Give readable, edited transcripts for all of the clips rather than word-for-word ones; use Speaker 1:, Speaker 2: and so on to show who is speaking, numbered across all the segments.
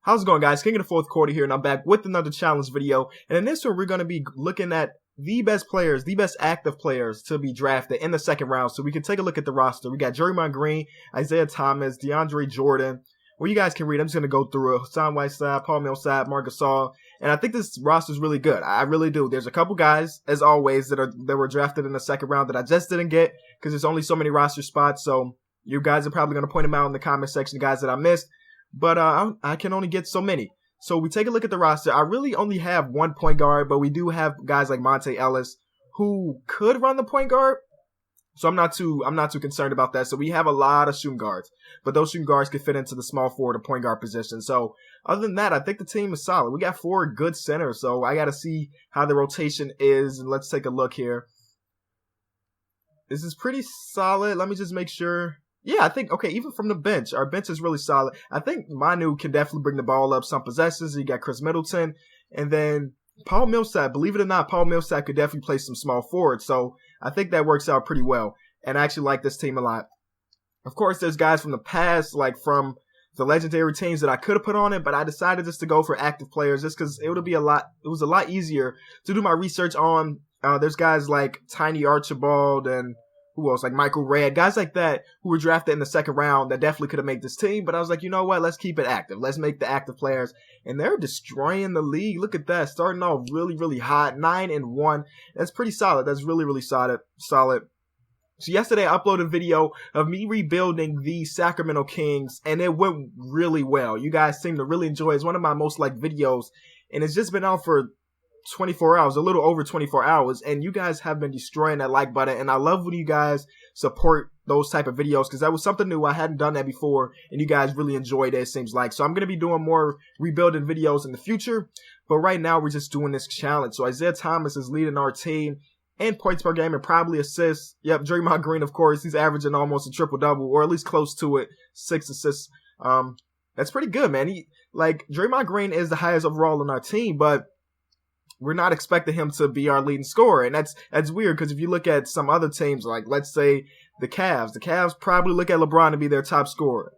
Speaker 1: How's it going, guys? King of the fourth quarter here, and I'm back with another challenge video. And in this one, we're going to be looking at the best players, the best active players to be drafted in the second round. So we can take a look at the roster. We got Draymond Green, Isaiah Thomas, DeAndre Jordan. Well, you guys can read. I'm just going to go through it. Hassan Whiteside, Paul Millsap, Marc Gasol. And I think this roster is really good. I really do. There's a couple guys, as always, that were drafted in the second round that I just didn't get because there's only so many roster spots. So you guys are probably going to point them out in the comment section, guys that I missed. But I can only get so many. So we take a look at the roster. I really only have one point guard, but we do have guys like Monte Ellis who could run the point guard. So I'm not too concerned about that. So we have a lot of shooting guards, but those shooting guards could fit into the small forward or point guard position. So other than that, I think the team is solid. We got 4 good centers, so I got to see how the rotation is. And let's take a look here. This is pretty solid. Let me just make sure. Yeah, I think, okay, even from the bench, our bench is really solid. I think Manu can definitely bring the ball up some possessions. You got Chris Middleton. And then Paul Millsap, believe it or not, Paul Millsap could definitely play some small forward. So I think that works out pretty well. And I actually like this team a lot. Of course, there's guys from the past, like from the legendary teams that I could have put on it, but I decided just to go for active players just because it was a lot easier to do my research on. There's guys like Tiny Archibald and who else? Like Michael Redd, guys like that who were drafted in the second round that definitely could have made this team. But I was like, you know what? Let's keep it active. Let's make the active players. And they're destroying the league. Look at that. Starting off really, really hot. 9-1. That's pretty solid. That's really, really solid. So yesterday I uploaded a video of me rebuilding the Sacramento Kings, and it went really well. You guys seem to really enjoy it. It's one of my most liked videos, and it's just been out for 24 hours, a little over 24 hours, and you guys have been destroying that like button, and I love when you guys support those type of videos because that was something new. I hadn't done that before, and you guys really enjoyed it, it seems like. So I'm going to be doing more rebuilding videos in the future, but right now we're just doing this challenge. So Isaiah Thomas is leading our team in points per game and probably assists. Yep, Draymond Green, of course, he's averaging almost a triple-double, or at least close to it, 6 assists. That's pretty good, man. Draymond Green is the highest overall on our team, but we're not expecting him to be our leading scorer. And that's weird because if you look at some other teams, like let's say the Cavs probably look at LeBron to be their top scorer.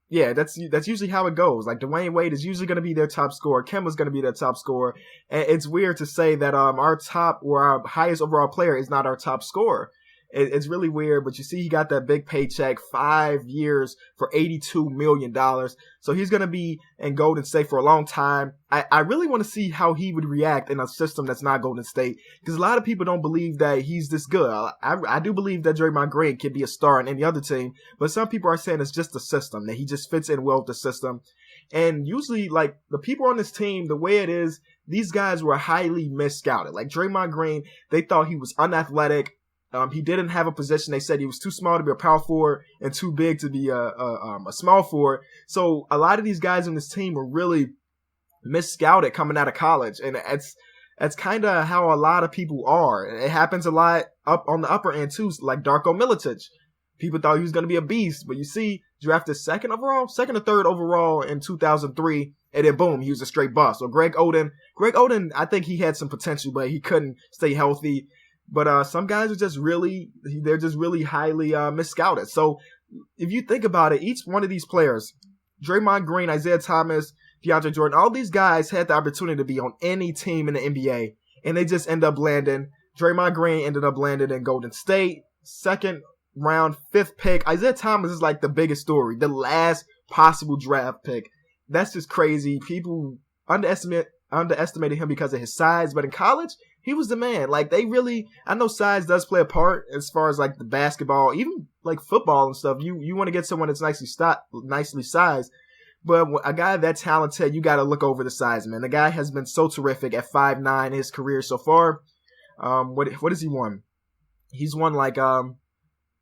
Speaker 1: Yeah, that's usually how it goes. Like Dwayne Wade is usually going to be their top scorer. Kemba's going to be their top scorer. And it's weird to say that our top or our highest overall player is not our top scorer. It's really weird, but you see he got that big paycheck, 5 years for $82 million. So he's going to be in Golden State for a long time. I really want to see how he would react in a system that's not Golden State, because a lot of people don't believe that he's this good. I do believe that Draymond Green can be a star in any other team, but some people are saying it's just the system, that he just fits in well with the system. And usually, like, the people on this team, the way it is, these guys were highly mis-scouted. Like Draymond Green, they thought he was unathletic. He didn't have a position. They said he was too small to be a power forward and too big to be a small forward. So a lot of these guys on this team were really mis-scouted coming out of college. And that's kind of how a lot of people are. It happens a lot up on the upper end too, like Darko Milicic. People thought he was going to be a beast, but you see, drafted second or third overall in 2003. And then boom, he was a straight bust. So Greg Oden, I think he had some potential, but he couldn't stay healthy. But some guys are just really highly mis-scouted. So if you think about it, each one of these players, Draymond Green, Isaiah Thomas, DeAndre Jordan, all these guys had the opportunity to be on any team in the NBA, and they just end up landing. Draymond Green ended up landing in Golden State, second round, 5th pick. Isaiah Thomas is like the biggest story, the last possible draft pick. That's just crazy. People underestimated him because of his size, but in college, he was the man. Like, I know size does play a part as far as like the basketball, even like football and stuff. You want to get someone that's nicely sized, but a guy that talented, you got to look over the size, man. The guy has been so terrific at 5'9" in his career so far. What has he won? He's won like I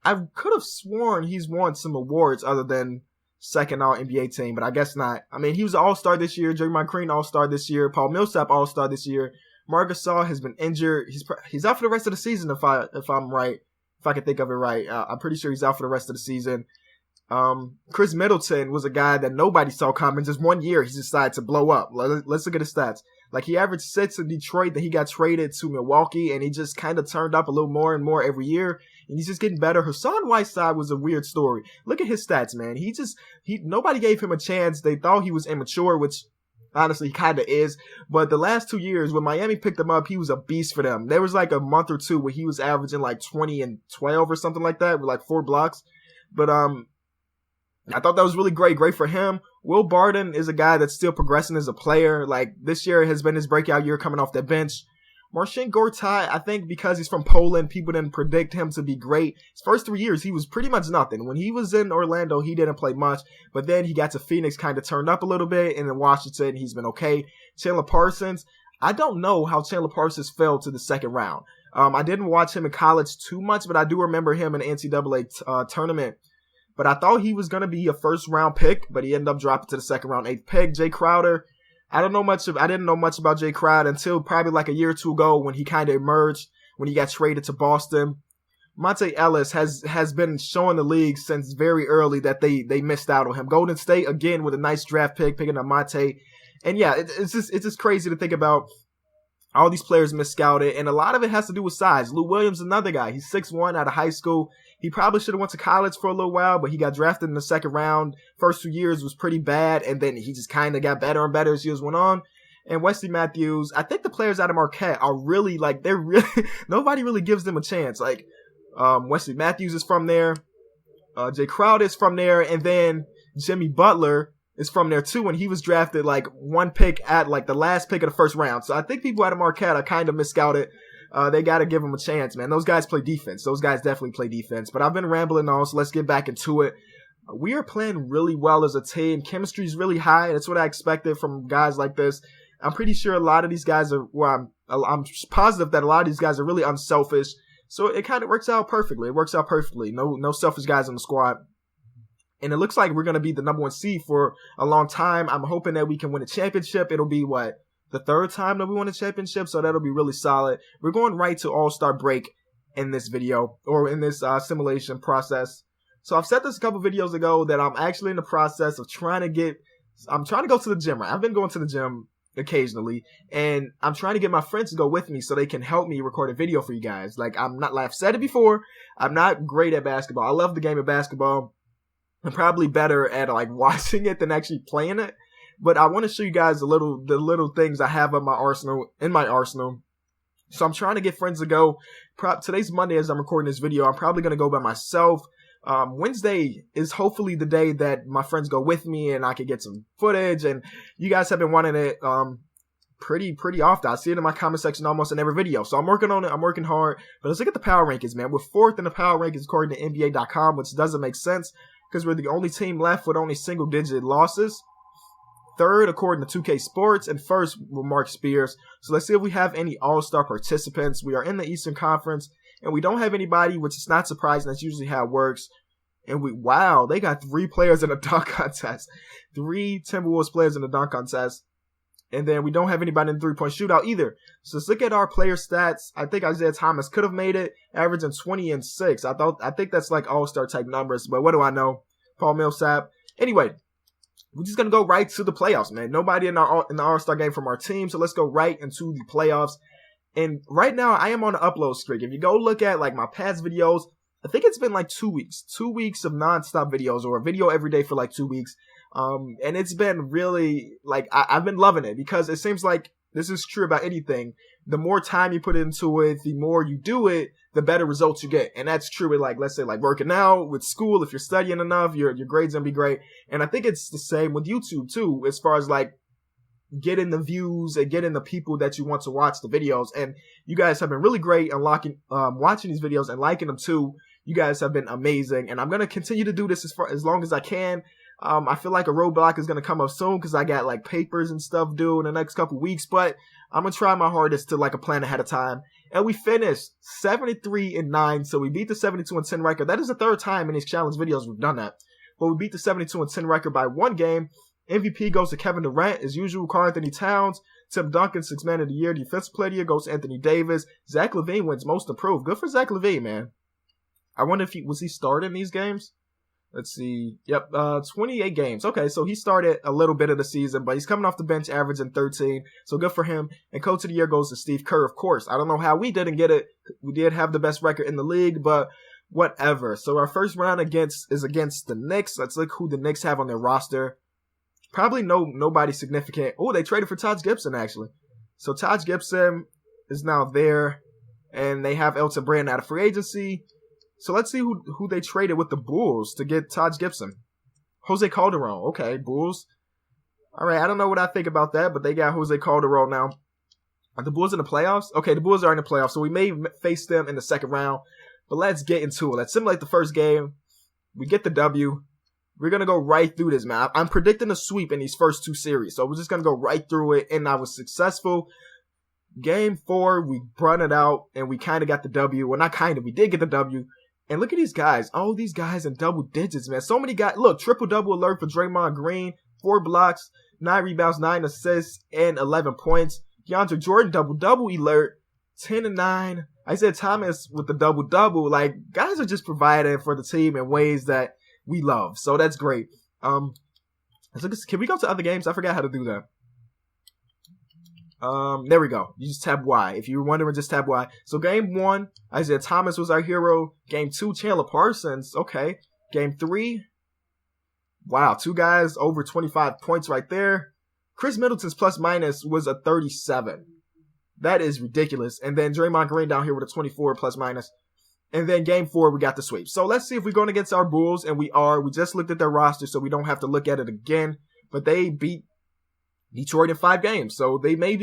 Speaker 1: could have sworn he's won some awards other than second all NBA team, but I guess not. I mean, he was an all-star this year. Draymond Green all-star this year. Paul Millsap all-star this year. Marc Gasol has been injured. He's out for the rest of the season if I'm right, if I can think of it right. I'm pretty sure he's out for the rest of the season. Chris Middleton was a guy that nobody saw coming. Just 1 year, he decided to blow up. Let's look at his stats. Like, he averaged 6 in Detroit, then he got traded to Milwaukee, and he just kind of turned up a little more and more every year, and he's just getting better. Hassan Whiteside was a weird story. Look at his stats, man. Nobody gave him a chance. They thought he was immature, which honestly he kind of is. But the last 2 years, when Miami picked him up, he was a beast for them. There was like a month or two where he was averaging like 20 and 12 or something like that, with like 4 blocks. But I thought that was really great. Great for him. Will Barton is a guy that's still progressing as a player. Like, this year has been his breakout year coming off that bench. Marcin Gortat, I think because he's from Poland, people didn't predict him to be great. His first 3 years, he was pretty much nothing. When he was in Orlando, he didn't play much. But then he got to Phoenix, kind of turned up a little bit. And in Washington, he's been okay. Chandler Parsons, I don't know how Chandler Parsons fell to the second round. I didn't watch him in college too much, but I do remember him in the NCAA tournament. But I thought he was going to be a first-round pick, but he ended up dropping to the second-round 8th pick. Jay Crowder, I didn't know much about Jay Crowder until probably like a year or two ago when he kind of emerged, when he got traded to Boston. Monte Ellis has been showing the league since very early that they missed out on him. Golden State, again, with a nice draft pick, picking up Monte. And yeah, it's just crazy to think about all these players mis-scouted, and a lot of it has to do with size. Lou Williams, another guy. He's 6'1" out of high school. He probably should have went to college for a little while, but he got drafted in the second round. First 2 years was pretty bad, and then he just kind of got better and better as years went on. And Wesley Matthews, I think the players out of Marquette are really, like, they're really, nobody really gives them a chance. Like, Wesley Matthews is from there. Jay Crowder is from there, and then Jimmy Butler is from there too, and he was drafted like 1 pick at like the last pick of the first round. So I think people out of Marquette are kind of mis-scouted. They got to give them a chance, man. Those guys play defense. Those guys definitely play defense. But I've been rambling on, so let's get back into it. We are playing really well as a team. Chemistry is really high. That's what I expected from guys like this. I'm pretty sure a lot of these guys are, well, I'm positive that a lot of these guys are really unselfish. So it kind of works out perfectly. It works out perfectly. No selfish guys on the squad. And it looks like we're going to be the number 1 seed for a long time. I'm hoping that we can win a championship. It'll be, the 3rd time that we won a championship, so that'll be really solid. We're going right to All-Star break in this video, or in this simulation process. So I've said this a couple videos ago that I'm actually in the process of trying to go to the gym. Right? I've been going to the gym occasionally, and I'm trying to get my friends to go with me so they can help me record a video for you guys. Like, I've said it before, I'm not great at basketball. I love the game of basketball. I'm probably better at like watching it than actually playing it. But I want to show you guys the little things I have in my arsenal. So I'm trying to get friends to go. Today's Monday as I'm recording this video. I'm probably going to go by myself. Wednesday is hopefully the day that my friends go with me and I can get some footage. And you guys have been wanting it pretty often. I see it in my comment section almost in every video. So I'm working on it. I'm working hard. But let's look at the power rankings, man. We're 4th in the power rankings according to NBA.com, which doesn't make sense because we're the only team left with only single-digit losses. 3rd according to 2K Sports, and 1st with Mark Spears. So let's see if we have any all-star participants. We are in the Eastern Conference, and we don't have anybody, which is not surprising. That's usually how it works. And wow, they got 3 players in a dunk contest. 3 Timberwolves players in the dunk contest. And then we don't have anybody in the three-point shootout either. So let's look at our player stats. I think Isaiah Thomas could have made it, averaging 20 and 6. I think that's like all-star type numbers, but what do I know? Paul Millsap. Anyway, we're just gonna go right to the playoffs, man. Nobody in the All-Star game from our team, so let's go right into the playoffs. And right now, I am on an upload streak. If you go look at like my past videos, I think it's been like 2 weeks. 2 weeks of non-stop videos, or a video every day for like 2 weeks. And it's been really, like, I've been loving it because it seems like this is true about anything. The more time you put into it, the more you do it, the better results you get. And that's true with, like, let's say, like, working out, with school. If you're studying enough, your grades gonna be great. And I think it's the same with YouTube, too, as far as, like, getting the views and getting the people that you want to watch the videos. And you guys have been really great unlocking, watching these videos and liking them, too. You guys have been amazing. And I'm gonna continue to do this as long as I can. I feel like a roadblock is going to come up soon because I got like papers and stuff due in the next couple weeks, but I'm going to try my hardest to like a plan ahead of time. And we finished 73-9, so we beat the 72-10 record. That is the 3rd time in these challenge videos we've done that. But we beat the 72-10 record by 1 game. MVP goes to Kevin Durant, as usual. Karl Anthony Towns, Tim Duncan, 6th man of the year. Defensive player of the year goes to Anthony Davis. Zach LaVine wins most improved. Good for Zach LaVine, man. I wonder if was he starting these games? Let's see. Yep, 28 games. Okay, so he started a little bit of the season, but he's coming off the bench averaging 13. So good for him. And coach of the year goes to Steve Kerr, of course. I don't know how we didn't get it. We did have the best record in the league, but whatever. So our first round is against the Knicks. Let's look who the Knicks have on their roster. Probably nobody significant. Oh, they traded for Taj Gibson, actually. So Taj Gibson is now there, and they have Elton Brand out of free agency. So let's see who they traded with the Bulls to get Taj Gibson. Jose Calderon. Okay, Bulls. All right, I don't know what I think about that, but they got Jose Calderon now. Are the Bulls in the playoffs? Okay, the Bulls are in the playoffs, so we may face them in the second round. But let's get into it. Let's simulate the first game. We get the W. We're going to go right through this, man. I'm predicting a sweep in these first two series, so we're just going to go right through it, and I was successful. Game 4, we brought it out, and we kind of got the W. Well, not kind of. We did get the W. And look at these guys. All these guys in double digits, man. So many guys. Look, triple-double alert for Draymond Green. 4 blocks, 9 rebounds, 9 assists, and 11 points. DeAndre Jordan, double-double alert. 10 and 9. Isaiah Thomas with the double-double. Like, guys are just providing for the team in ways that we love. So that's great. Can we go to other games? I forgot how to do that. There we go. You just tab Y. If you were wondering, just tab Y. So game 1, Isaiah Thomas was our hero. Game 2, Chandler Parsons. Okay. Game 3, wow, 2 guys over 25 points right there. Chris Middleton's plus minus was a 37. That is ridiculous. And then Draymond Green down here with a 24 plus minus. And then game 4, we got the sweep. So let's see if we're going against our Bulls, and we are. We just looked at their roster, so we don't have to look at it again. But they beat Detroit in 5 games, so they may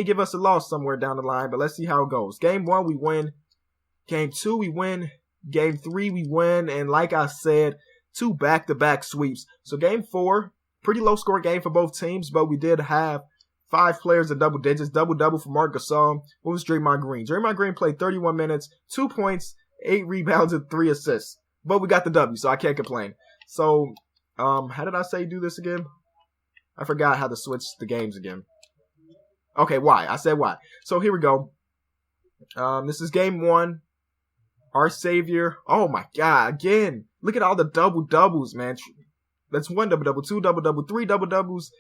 Speaker 1: give us a loss somewhere down the line, but let's see how it goes. Game 1, we win. Game 2, we win. Game 3, we win. And like I said, 2 back-to-back sweeps. So game 4, pretty low-scoring game for both teams, but we did have 5 players in double digits. Double-double for Marc Gasol. What was Draymond Green? Draymond Green played 31 minutes, 2 points, 8 rebounds, and 3 assists. But we got the W, so I can't complain. So, how did I say do this again? I forgot how to switch the games again. Okay, Y. I said Y. So here we go. This is game 1. Our savior. Oh my God. Again. Look at all the double-doubles, man. That's 1 double-double, 2 double-double, 3 double-doubles.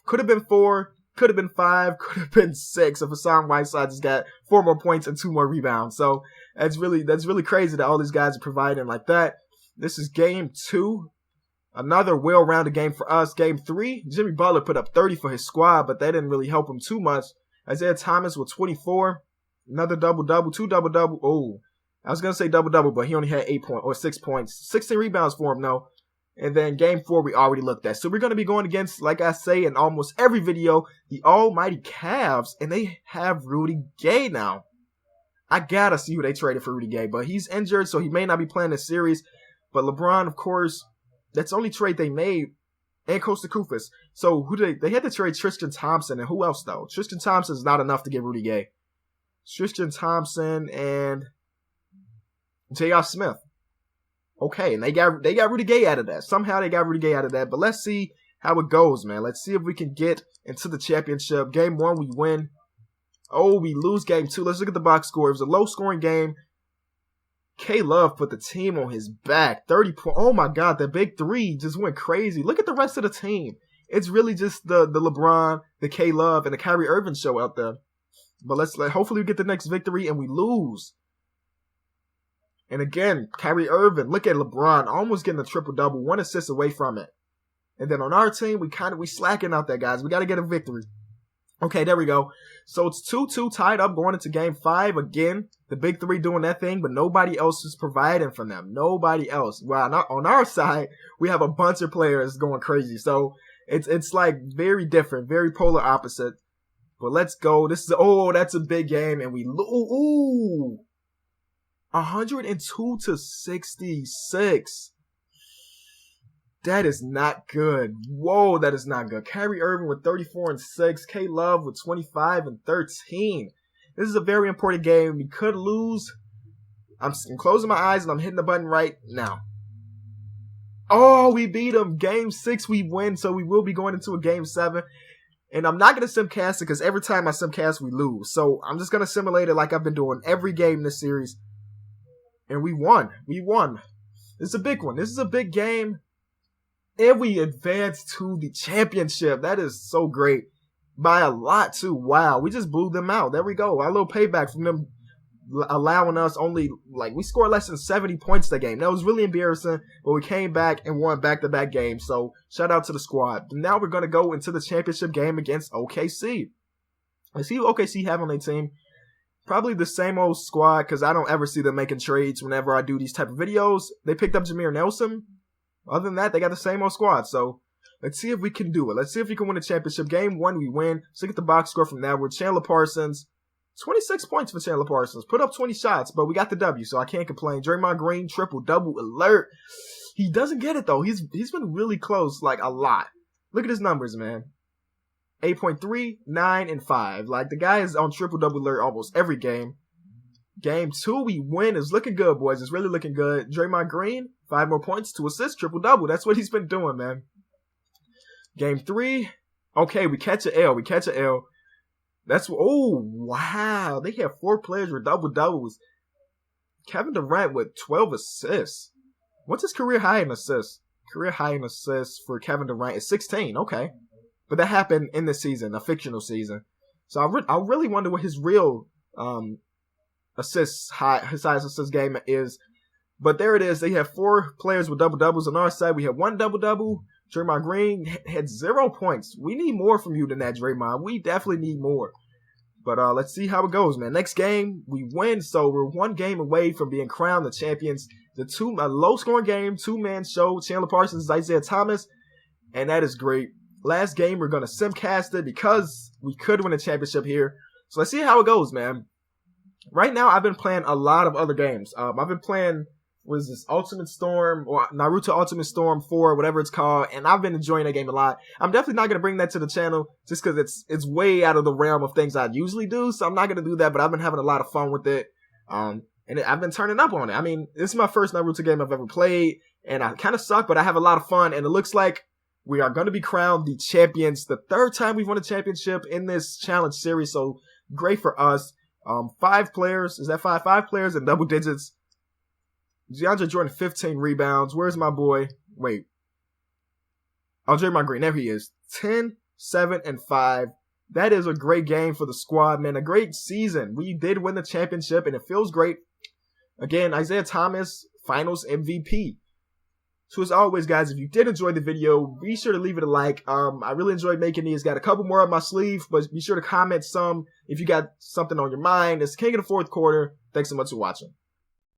Speaker 1: Could have been 4. Could have been 5. Could have been 6 if Hassan Whiteside just got 4 more points and 2 more rebounds. So that's really crazy that all these guys are providing like that. This is game 2. Another well-rounded game for us. Game 3, Jimmy Butler put up 30 for his squad, but that didn't really help him too much. Isaiah Thomas with 24. Another double-double, 2 double-double. Oh, I was going to say double-double, but he only had 6 points. 16 rebounds for him, though. And then game 4, we already looked at. So we're going to be going against, like I say in almost every video, the almighty Cavs, and they have Rudy Gay now. I got to see who they traded for Rudy Gay, but he's injured, so he may not be playing this series. But LeBron, of course, that's the only trade they made, and Costa Kufis. So who they had to trade Tristan Thompson, and who else though? Tristan Thompson is not enough to get Rudy Gay. Tristan Thompson and J.R. Smith. Okay, and they got Rudy Gay out of that. Somehow they got Rudy Gay out of that. But let's see how it goes, man. Let's see if we can get into the championship. Game 1, we win. Oh, we lose game 2. Let's look at the box score. It was a low-scoring game. K-Love put the team on his back. 30 points. Oh, my God. The big 3 just went crazy. Look at the rest of the team. It's really just the LeBron, the K-Love, and the Kyrie Irving show out there. But hopefully we get the next victory and we lose. And again, Kyrie Irving. Look at LeBron. Almost getting a triple-double. 1 assist away from it. And then on our team, we slacking out there, guys. We got to get a victory. Okay, there we go. So it's 2-2 tied up going into game 5 again. The big 3 doing that thing, but nobody else is providing for them. Nobody else. Well, on our side, we have a bunch of players going crazy. So it's like very different, very polar opposite. But let's go. That's a big game, and we 102-66. That is not good. Whoa, that is not good. Kyrie Irving with 34 and 6. K-Love with 25 and 13. This is a very important game. We could lose. I'm closing my eyes and I'm hitting the button right now. Oh, we beat them. Game 6, we win. So we will be going into a game 7. And I'm not going to simcast it because every time I simcast, we lose. So I'm just going to simulate it like I've been doing every game this series. And we won. We won. This is a big one. This is a big game. And we advance to the championship. That is so great. By a lot, too. Wow. We just blew them out. There we go. Our little payback from them allowing us only, like, we scored less than 70 points that game. That was really embarrassing, but we came back and won back-to-back games. So, shout out to the squad. Now we're going to go into the championship game against OKC. Let's see who OKC have on their team. Probably the same old squad, because I don't ever see them making trades whenever I do these type of videos. They picked up Jameer Nelson. Other than that, they got the same old squad. So, let's see if we can do it. Let's see if we can win a championship. Game 1, we win. Let's look at the box score from that. We're Chandler Parsons. 26 points for Chandler Parsons. Put up 20 shots, but we got the W, so I can't complain. Draymond Green, triple-double alert. He doesn't get it, though. He's been really close, like, a lot. Look at his numbers, man. 8.3, 9, and 5. Like, the guy is on triple-double alert almost every game. Game 2, we win. It's looking good, boys. It's really looking good. Draymond Green, 5 more points, 2 assists, triple-double. That's what he's been doing, man. Game 3, okay, we catch an L. We catch an L. That's, oh, wow. They have 4 players with double-doubles. Kevin Durant with 12 assists. What's his career high in assists? Career high in assists for Kevin Durant is 16. Okay. But that happened in the season, a fictional season. So I really wonder what his real his highest assist game is. But there it is. They have 4 players with double-doubles. On our side, we have 1 double-double. Draymond Green had 0 points. We need more from you than that, Draymond. We definitely need more. But let's see how it goes, man. Next game, we win. So we're 1 game away from being crowned the champions. A low-scoring game, 2-man show. Chandler Parsons, Isaiah Thomas. And that is great. Last game, we're going to simcast it because we could win a championship here. So let's see how it goes, man. Right now, I've been playing a lot of other games. I've been playing, what is this, Ultimate Storm, or Naruto Ultimate Storm 4, whatever it's called, and I've been enjoying that game a lot. I'm definitely not going to bring that to the channel just because it's way out of the realm of things I usually do, so I'm not going to do that, but I've been having a lot of fun with it, and I've been turning up on it. I mean, this is my first Naruto game I've ever played, and I kind of suck, but I have a lot of fun, and it looks like we are going to be crowned the champions, the 3rd time we've won a championship in this challenge series, so great for us. 5 players, is that 5? 5 players in double digits. DeAndre Jordan, 15 rebounds. Where's my boy? Wait. Oh, Draymond Green. There he is. 10, 7, and 5. That is a great game for the squad, man. A great season. We did win the championship, and it feels great. Again, Isaiah Thomas, Finals MVP. So as always, guys, if you did enjoy the video, be sure to leave it a like. I really enjoyed making these. Got a couple more up my sleeve, but be sure to comment some if you got something on your mind. It's King of the 4th quarter. Thanks so much for watching.